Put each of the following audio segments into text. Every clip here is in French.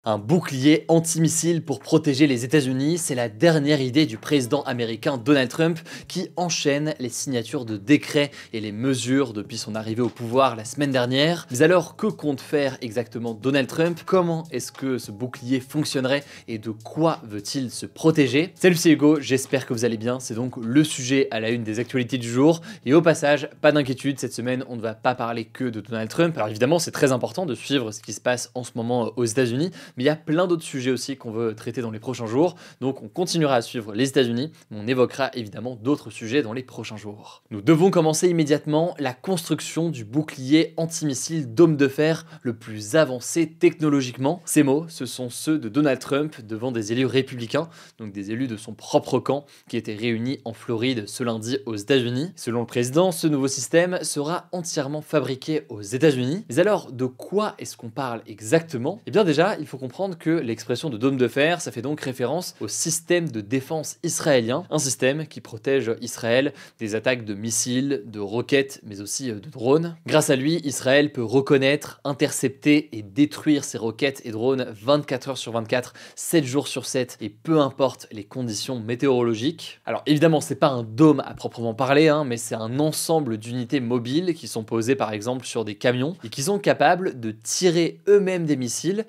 Un bouclier antimissile pour protéger les États-Unis, c'est la dernière idée du président américain Donald Trump qui enchaîne les signatures de décrets et les mesures depuis son arrivée au pouvoir la semaine dernière. Mais alors, que compte faire exactement Donald Trump? Comment est-ce que ce bouclier fonctionnerait et de quoi veut-il se protéger? Salut, c'est Hugo, j'espère que vous allez bien. C'est donc le sujet à la une des actualités du jour. Et au passage, pas d'inquiétude, cette semaine, on ne va pas parler que de Donald Trump. Alors évidemment, c'est très important de suivre ce qui se passe en ce moment aux États-Unis. Mais il y a plein d'autres sujets aussi qu'on veut traiter dans les prochains jours. Donc on continuera à suivre les États-Unis, mais on évoquera évidemment d'autres sujets dans les prochains jours. Nous devons commencer immédiatement la construction du bouclier antimissile dôme de fer le plus avancé technologiquement. Ces mots, ce sont ceux de Donald Trump devant des élus républicains, donc des élus de son propre camp, qui étaient réunis en Floride ce lundi aux États-Unis. Selon le président, ce nouveau système sera entièrement fabriqué aux États-Unis. Mais alors, de quoi est-ce qu'on parle exactement? Eh bien déjà, il faut comprendre que l'expression de dôme de fer, ça fait donc référence au système de défense israélien, un système qui protège Israël des attaques de missiles, de roquettes, mais aussi de drones. Grâce à lui, Israël peut reconnaître, intercepter et détruire ses roquettes et drones 24 heures sur 24, 7 jours sur 7, et peu importe les conditions météorologiques. Alors évidemment, c'est pas un dôme à proprement parler, mais c'est un ensemble d'unités mobiles qui sont posées par exemple sur des camions et qui sont capables de tirer eux-mêmes des missiles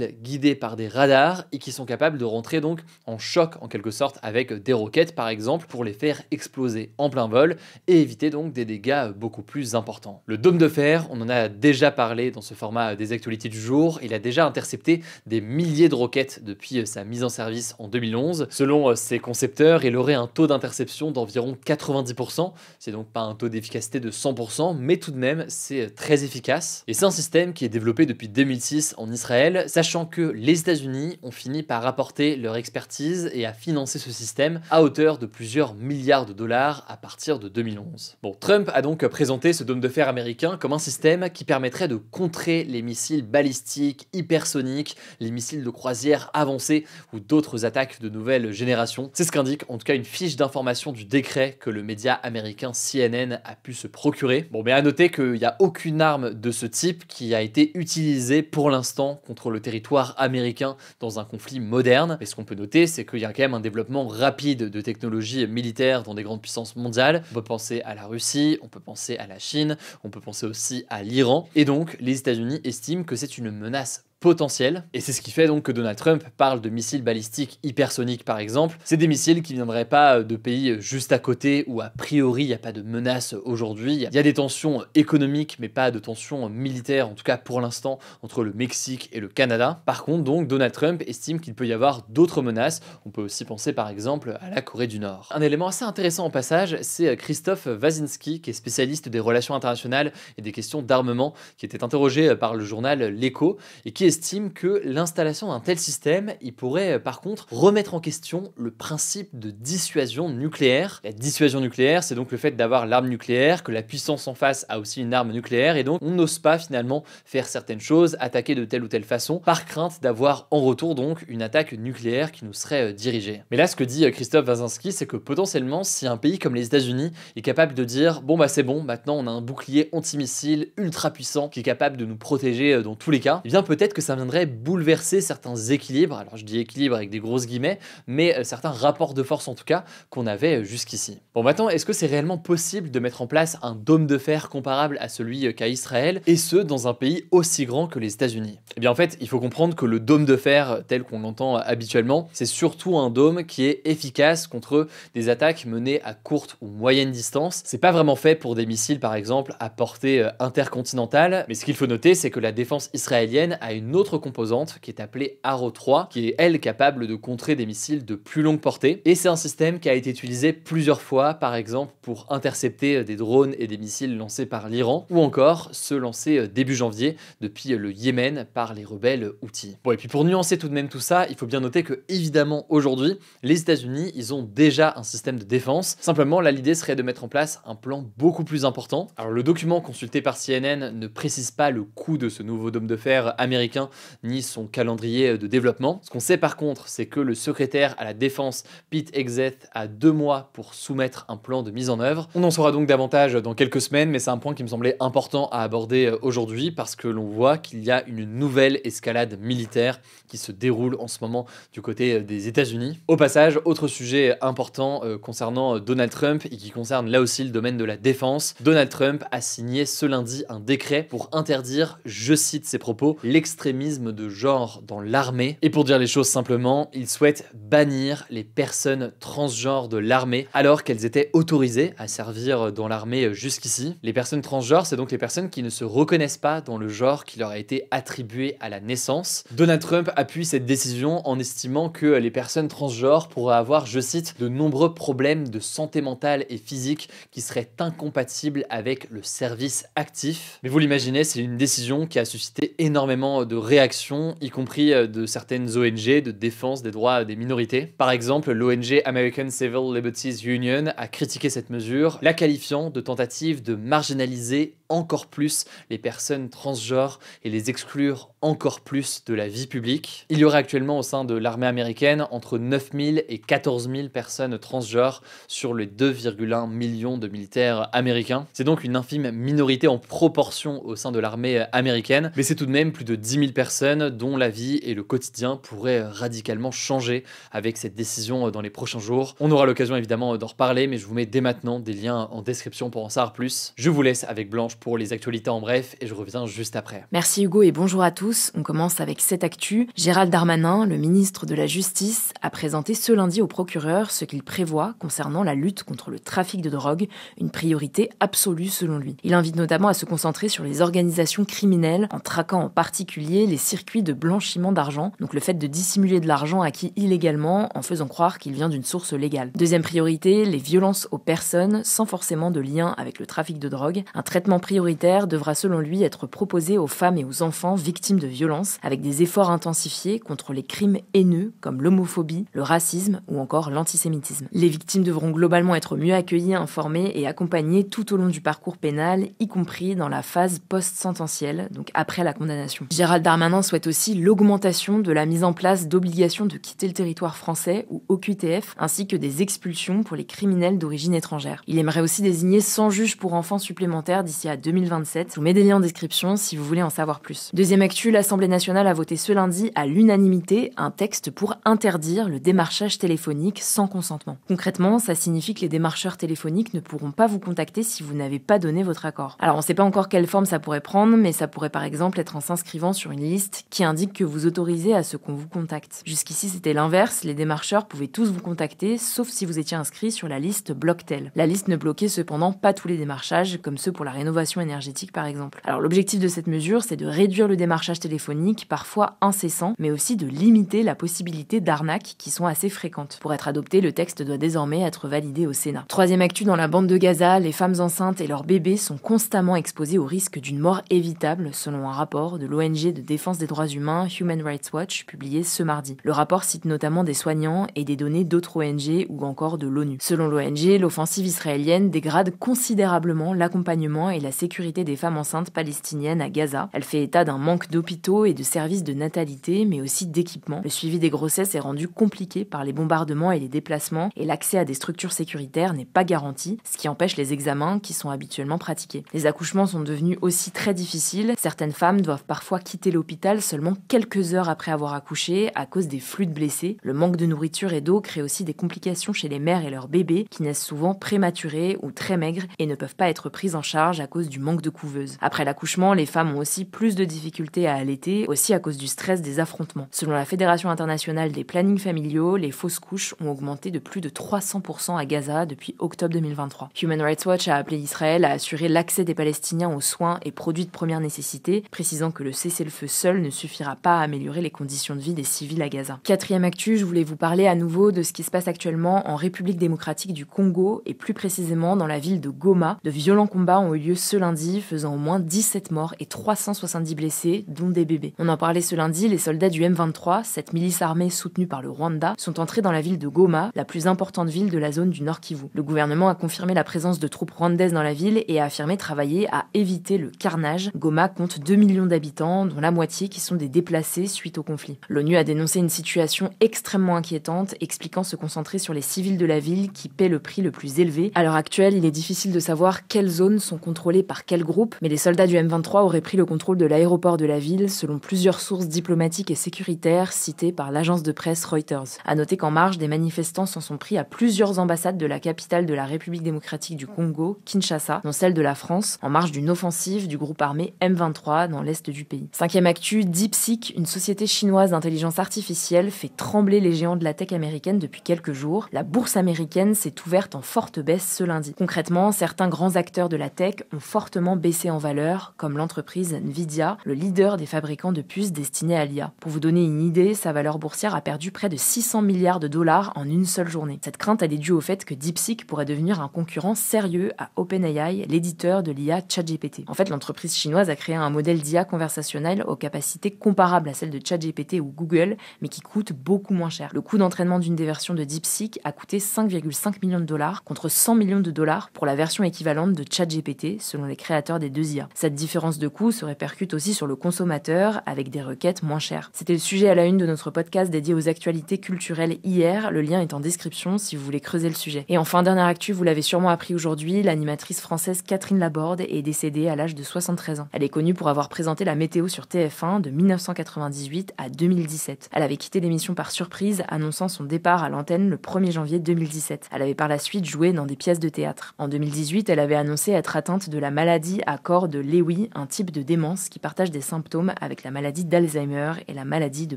guidés par des radars et qui sont capables de rentrer donc en choc en quelque sorte avec des roquettes par exemple pour les faire exploser en plein vol et éviter donc des dégâts beaucoup plus importants. Le dôme de fer, on en a déjà parlé dans ce format des actualités du jour, il a déjà intercepté des milliers de roquettes depuis sa mise en service en 2011. Selon ses concepteurs, il aurait un taux d'interception d'environ 90%, c'est donc pas un taux d'efficacité de 100%, mais tout de même c'est très efficace. Et c'est un système qui est développé depuis 2006 en Israël, sachant que les États-Unis ont fini par apporter leur expertise et à financer ce système à hauteur de plusieurs milliards de dollars à partir de 2011. Bon, Trump a donc présenté ce dôme de fer américain comme un système qui permettrait de contrer les missiles balistiques, hypersoniques, les missiles de croisière avancés ou d'autres attaques de nouvelle génération. C'est ce qu'indique en tout cas une fiche d'information du décret que le média américain CNN a pu se procurer. Bon, mais à noter qu'il n'y a aucune arme de ce type qui a été utilisée pour l'instant contre le territoire américain dans un conflit moderne. Et ce qu'on peut noter, c'est qu'il y a quand même un développement rapide de technologies militaires dans des grandes puissances mondiales. On peut penser à la Russie, on peut penser à la Chine, on peut penser aussi à l'Iran. Et donc, les États-Unis estiment que c'est une menace potentiel. Et c'est ce qui fait donc que Donald Trump parle de missiles balistiques hypersoniques par exemple. C'est des missiles qui ne viendraient pas de pays juste à côté où a priori il n'y a pas de menace aujourd'hui. Il y a des tensions économiques mais pas de tensions militaires, en tout cas pour l'instant, entre le Mexique et le Canada. Par contre donc Donald Trump estime qu'il peut y avoir d'autres menaces. On peut aussi penser par exemple à la Corée du Nord. Un élément assez intéressant au passage, c'est Christophe Wazinski qui est spécialiste des relations internationales et des questions d'armement, qui était interrogé par le journal L'Echo et qui estime que l'installation d'un tel système, il pourrait par contre remettre en question le principe de dissuasion nucléaire. La dissuasion nucléaire, c'est donc le fait d'avoir l'arme nucléaire, que la puissance en face a aussi une arme nucléaire, et donc on n'ose pas finalement faire certaines choses, attaquer de telle ou telle façon, par crainte d'avoir en retour donc une attaque nucléaire qui nous serait dirigée. Mais là, ce que dit Christophe Wazinski, c'est que potentiellement, si un pays comme les États-Unis est capable de dire bon bah c'est bon, maintenant on a un bouclier antimissile ultra puissant qui est capable de nous protéger dans tous les cas, et bien peut-être que ça viendrait bouleverser certains équilibres, alors je dis équilibre avec des grosses guillemets, mais certains rapports de force en tout cas qu'on avait jusqu'ici. Bon maintenant, est-ce que c'est réellement possible de mettre en place un dôme de fer comparable à celui qu'a Israël, et ce dans un pays aussi grand que les États-Unis? Eh bien en fait, il faut comprendre que le dôme de fer tel qu'on l'entend habituellement, c'est surtout un dôme qui est efficace contre des attaques menées à courte ou moyenne distance. C'est pas vraiment fait pour des missiles par exemple à portée intercontinentale, mais ce qu'il faut noter, c'est que la défense israélienne a une autre composante qui est appelée Arrow 3, qui est elle capable de contrer des missiles de plus longue portée. Et c'est un système qui a été utilisé plusieurs fois, par exemple pour intercepter des drones et des missiles lancés par l'Iran, ou encore ceux lancés début janvier depuis le Yémen par les rebelles Houthis. Bon, et puis pour nuancer tout de même tout ça, il faut bien noter que évidemment aujourd'hui, les États-Unis, ils ont déjà un système de défense. Simplement, là l'idée serait de mettre en place un plan beaucoup plus important. Alors le document consulté par CNN ne précise pas le coût de ce nouveau dôme de fer américain américain ni son calendrier de développement. Ce qu'on sait par contre, c'est que le secrétaire à la défense, Pete Hegseth, a 2 mois pour soumettre un plan de mise en œuvre. On en saura donc davantage dans quelques semaines, mais c'est un point qui me semblait important à aborder aujourd'hui parce que l'on voit qu'il y a une nouvelle escalade militaire qui se déroule en ce moment du côté des États-Unis. Au passage, autre sujet important concernant Donald Trump et qui concerne là aussi le domaine de la défense. Donald Trump a signé ce lundi un décret pour interdire, je cite ses propos, l'extrémisme de genre dans l'armée. Et pour dire les choses simplement, il souhaite bannir les personnes transgenres de l'armée alors qu'elles étaient autorisées à servir dans l'armée jusqu'ici. Les personnes transgenres, c'est donc les personnes qui ne se reconnaissent pas dans le genre qui leur a été attribué à la naissance. Donald Trump appuie cette décision en estimant que les personnes transgenres pourraient avoir, je cite, de nombreux problèmes de santé mentale et physique qui seraient incompatibles avec le service actif. Mais vous l'imaginez, c'est une décision qui a suscité énormément de réactions, y compris de certaines ONG de défense des droits des minorités. Par exemple, l'ONG American Civil Liberties Union a critiqué cette mesure, la qualifiant de tentative de marginaliser encore plus les personnes transgenres et les exclure encore plus de la vie publique. Il y aurait actuellement au sein de l'armée américaine entre 9000 et 14 000 personnes transgenres sur les 2,1 millions de militaires américains. C'est donc une infime minorité en proportion au sein de l'armée américaine, mais c'est tout de même plus de 10 000 personnes dont la vie et le quotidien pourraient radicalement changer avec cette décision dans les prochains jours. On aura l'occasion évidemment d'en reparler, mais je vous mets dès maintenant des liens en description pour en savoir plus. Je vous laisse avec Blanche pour les actualités en bref et je reviens juste après. Merci Hugo et bonjour à tous. On commence avec cette actu. Gérald Darmanin, le ministre de la Justice, a présenté ce lundi au procureur ce qu'il prévoit concernant la lutte contre le trafic de drogue, une priorité absolue selon lui. Il invite notamment à se concentrer sur les organisations criminelles en traquant en particulier les circuits de blanchiment d'argent, donc le fait de dissimuler de l'argent acquis illégalement en faisant croire qu'il vient d'une source légale. Deuxième priorité, les violences aux personnes sans forcément de lien avec le trafic de drogue. Un traitement prioritaire devra selon lui être proposé aux femmes et aux enfants victimes de violences avec des efforts intensifiés contre les crimes haineux comme l'homophobie, le racisme ou encore l'antisémitisme. Les victimes devront globalement être mieux accueillies, informées et accompagnées tout au long du parcours pénal, y compris dans la phase post-sententielle, donc après la condamnation. Gérald Darmanin souhaite aussi l'augmentation de la mise en place d'obligations de quitter le territoire français ou OQTF, ainsi que des expulsions pour les criminels d'origine étrangère. Il aimerait aussi désigner 100 juges pour enfants supplémentaires d'ici à 2027. Je vous mets des liens en description si vous voulez en savoir plus. Deuxième actu, l'Assemblée nationale a voté ce lundi à l'unanimité un texte pour interdire le démarchage téléphonique sans consentement. Concrètement, ça signifie que les démarcheurs téléphoniques ne pourront pas vous contacter si vous n'avez pas donné votre accord. Alors on ne sait pas encore quelle forme ça pourrait prendre, mais ça pourrait par exemple être en s'inscrivant sur une liste qui indique que vous autorisez à ce qu'on vous contacte. Jusqu'ici c'était l'inverse, les démarcheurs pouvaient tous vous contacter, sauf si vous étiez inscrit sur la liste Blocktel. La liste ne bloquait cependant pas tous les démarchages, comme ceux pour la rénovation énergétique par exemple. Alors l'objectif de cette mesure, c'est de réduire le démarchage téléphonique, parfois incessant, mais aussi de limiter la possibilité d'arnaques qui sont assez fréquentes. Pour être adopté, le texte doit désormais être validé au Sénat. Troisième actu, dans la bande de Gaza, les femmes enceintes et leurs bébés sont constamment exposés au risque d'une mort évitable, selon un rapport de l'ONG de défense des droits humains Human Rights Watch publié ce mardi. Le rapport cite notamment des soignants et des données d'autres ONG ou encore de l'ONU. Selon l'ONG, l'offensive israélienne dégrade considérablement l'accompagnement et la sécurité des femmes enceintes palestiniennes à Gaza. Elle fait état d'un manque d'hôpitaux et de services de natalité, mais aussi d'équipements. Le suivi des grossesses est rendu compliqué par les bombardements et les déplacements, et l'accès à des structures sécuritaires n'est pas garanti, ce qui empêche les examens qui sont habituellement pratiqués. Les accouchements sont devenus aussi très difficiles. Certaines femmes doivent parfois quitter l'hôpital seulement quelques heures après avoir accouché à cause des flux de blessés. Le manque de nourriture et d'eau crée aussi des complications chez les mères et leurs bébés qui naissent souvent prématurés ou très maigres et ne peuvent pas être prises en charge à cause du manque de couveuses. Après l'accouchement, les femmes ont aussi plus de difficultés à allaiter, aussi à cause du stress des affrontements. Selon la Fédération internationale des plannings familiaux, les fausses couches ont augmenté de plus de 300% à Gaza depuis octobre 2023. Human Rights Watch a appelé Israël à assurer l'accès des Palestiniens aux soins et produits de première nécessité, précisant que le cessez-le-feu seul ne suffira pas à améliorer les conditions de vie des civils à Gaza. Quatrième actu, je voulais vous parler à nouveau de ce qui se passe actuellement en République démocratique du Congo et plus précisément dans la ville de Goma. De violents combats ont eu lieu ce lundi, faisant au moins 17 morts et 370 blessés, dont des bébés. On en parlait ce lundi, les soldats du M23, cette milice armée soutenue par le Rwanda, sont entrés dans la ville de Goma, la plus importante ville de la zone du Nord Kivu. Le gouvernement a confirmé la présence de troupes rwandaises dans la ville et a affirmé travailler à éviter le carnage. Goma compte 2 millions d'habitants, dont la moitié qui sont des déplacés suite au conflit. L'ONU a dénoncé une situation extrêmement inquiétante, expliquant se concentrer sur les civils de la ville qui paient le prix le plus élevé. À l'heure actuelle, il est difficile de savoir quelles zones sont contrôlées par quel groupe, mais les soldats du M23 auraient pris le contrôle de l'aéroport de la ville, selon plusieurs sources diplomatiques et sécuritaires citées par l'agence de presse Reuters. À noter qu'en marge, des manifestants s'en sont pris à plusieurs ambassades de la capitale de la République démocratique du Congo, Kinshasa, dont celle de la France, en marge d'une offensive du groupe armé M23 dans l'est du pays. Cinquième actu, DeepSeek, une société chinoise d'intelligence artificielle, fait trembler les géants de la tech américaine depuis quelques jours. La bourse américaine s'est ouverte en forte baisse ce lundi. Concrètement, certains grands acteurs de la tech ont fortement baissé en valeur, comme l'entreprise Nvidia, le leader des fabricants de puces destinées à l'IA. Pour vous donner une idée, sa valeur boursière a perdu près de 600 milliards de dollars en une seule journée. Cette crainte elle est due au fait que DeepSeek pourrait devenir un concurrent sérieux à OpenAI, l'éditeur de l'IA ChatGPT. En fait, l'entreprise chinoise a créé un modèle d'IA conversationnel aux capacités comparables à celles de ChatGPT ou Google, mais qui coûte beaucoup moins cher. Le coût d'entraînement d'une des versions de DeepSeek a coûté 5,5 millions de dollars contre 100 millions de dollars pour la version équivalente de ChatGPT, selon les créateurs des deux IA. Cette différence de coût se répercute aussi sur le consommateur avec des requêtes moins chères. C'était le sujet à la une de notre podcast dédié aux actualités culturelles hier. Le lien est en description si vous voulez creuser le sujet. Et enfin, dernière actu, vous l'avez sûrement appris aujourd'hui, l'animatrice française Catherine Laborde est décédée à l'âge de 73 ans. Elle est connue pour avoir présenté la météo sur TF1 de 1998 à 2017. Elle avait quitté l'émission par surprise, annonçant son départ à l'antenne le 1er janvier 2017. Elle avait par la suite joué dans des pièces de théâtre. En 2018, elle avait annoncé être atteinte de la maladie à corps de Lewy, un type de démence qui partage des symptômes avec la maladie d'Alzheimer et la maladie de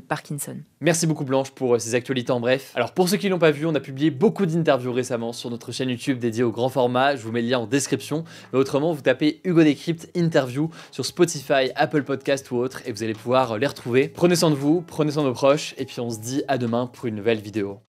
Parkinson. Merci beaucoup Blanche pour ces actualités en bref. Alors pour ceux qui l'ont pas vu, on a publié beaucoup d'interviews récemment sur notre chaîne YouTube dédiée au grand format, je vous mets le lien en description. Mais autrement, vous tapez Hugo Décrypte Interview sur Spotify, Apple Podcast ou autre et vous allez pouvoir les retrouver. Prenez soin de vous, prenez soin de vos proches et puis on se dit à demain pour une nouvelle vidéo.